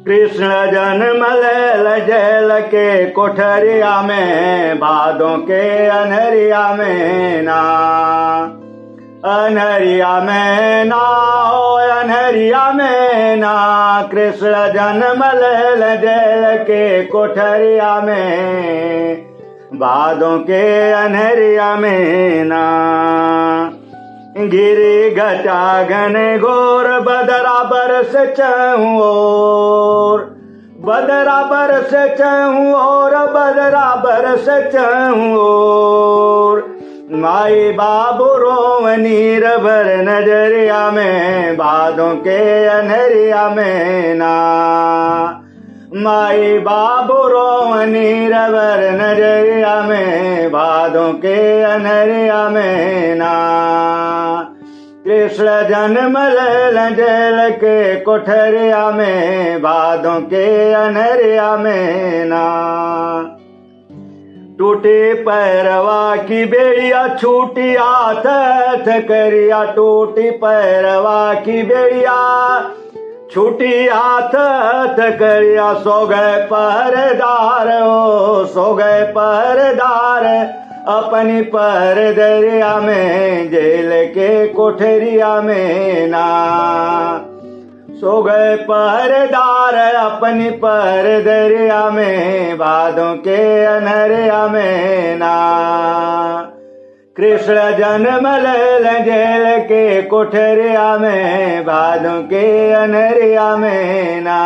कृष्ण जन्म लेल जेल के कोठरिया में, भादों के अनहरिया में ना, अनहरिया में ना हो, अनहरिया में ना। कृष्ण जन्म लेल जेल के कोठरिया में, भादों के अनहरिया में ना। गिरी घटा घन घोर बदरा बरस चहु ओर, बदरा बरस चहु ओर, बदरा बरस चहु ओर। माई बाबू रोव नीर भर नजरिया में, भादों के अनहरिया में ना। माई बाबू रोव नीर भर नजरिया में, भादों के अनहरिया में ना। कृष्ण जन्म लेल जेल के कोठरिया में, भादों के अनहरिया में ना। टूटे पैरवा की बेड़िया छूटी हाथ करिया, टूटी पैरवा की बेड़िया छूटी हाथ करिया। सो गए पहरेदार हो, सो गए पहरेदार अपनी परदरिया में, जेल के कोठरिया में ना। सो गए पहरेदार अपनी परदरिया में, भादों के अनहरिया में ना। कृष्ण जन्म लेल जेल के कोठरिया में, भादों के अनहरिया में ना।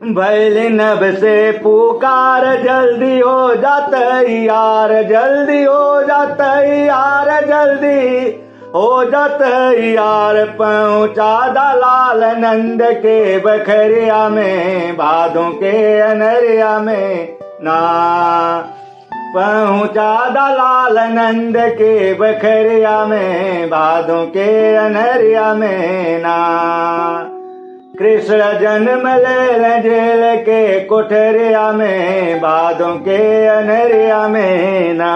भैली नभ से पुकार जल्दी हो जात यार, जल्दी हो जात यार, जल्दी हो जात यार। पहुँचा दलाल नंद के बखरिया में, भादों के अनहरिया में ना। पहुँचा दलाल नंद के बखरिया में, भादों के अनहरिया में ना। कृष्ण जन्म लेल जेल के कोठरिया में, भादों के अनहरिया में ना।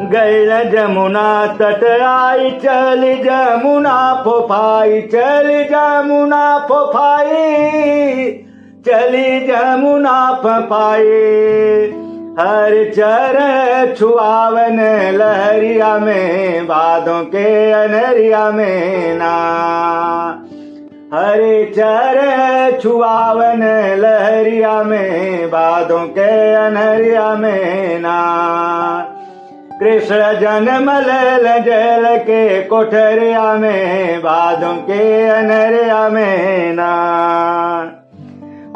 गैल जमुना तट आई, चली जमुना फोफाई, चली जमुना फोफाई, चली जमुना फोफाई। हर चरण छुआवन लहरिया में, भादों के अनहरिया में ना। हरे चरण छुआवन लहरिया में, भादों के अनहरिया में ना। कृष्ण जन्म लेल जेल के कोठरिया में, भादों के अनहरिया में ना।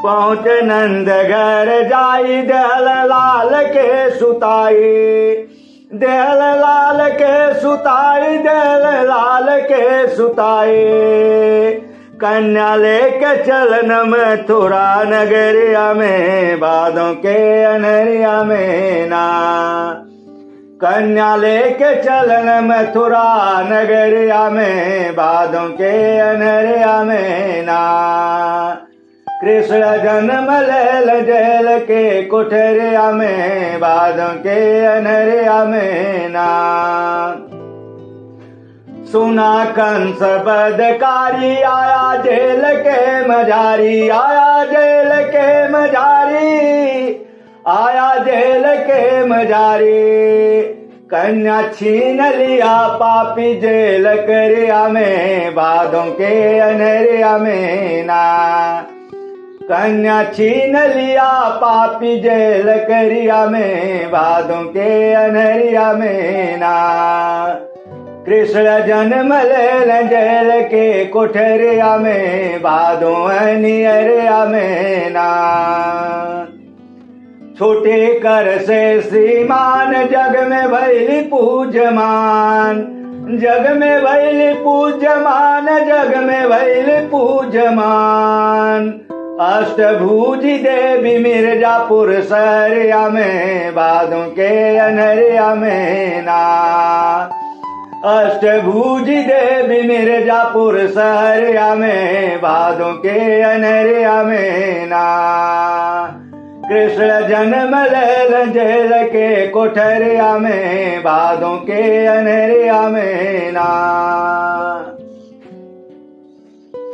पहुँच नंद घर जाई, दहल लाल के सुताई, दहल लाल के सुताई, दहल लाल के सुताई। कन्या लेके चलन मथुरा नगरिया में, भादों के अनहरिया में ना। कन्या लेके चलन मथुरा नगरिया में, भादों के अनहरिया में ना। कृष्ण जन्म लेल जेल के कोठरिया में, भादों के अनहरिया में ना। सुना कंस बदकारी आया जेल के मजारी, आया जेल के मजारी, आया जेल के मजारी। कन्या छीन लिया पापी जेल करिया में, भादों के अनहरिया में ना। कन्या छीन लिया पापी जेल करिया में, भादों के अनहरिया में ना। कृष्ण जन्म लेल जेल के कोठरिया में, भादों अनहरिया में ना। छोटे कर से श्रीमान जग में भैली पूजमान, जग में भैली पूजमान, जग में भैली पूजमान। अष्टभुजी देवी मिर्जापुर शहरिया में, भादों के अनहरिया में ना। अष्टभुजी देवी मिर्जापुर शहरिया में, भादों के अनहरिया में ना। कृष्ण जन्म लेल जेल के कोठरिया में, भादों के अनहरिया में ना।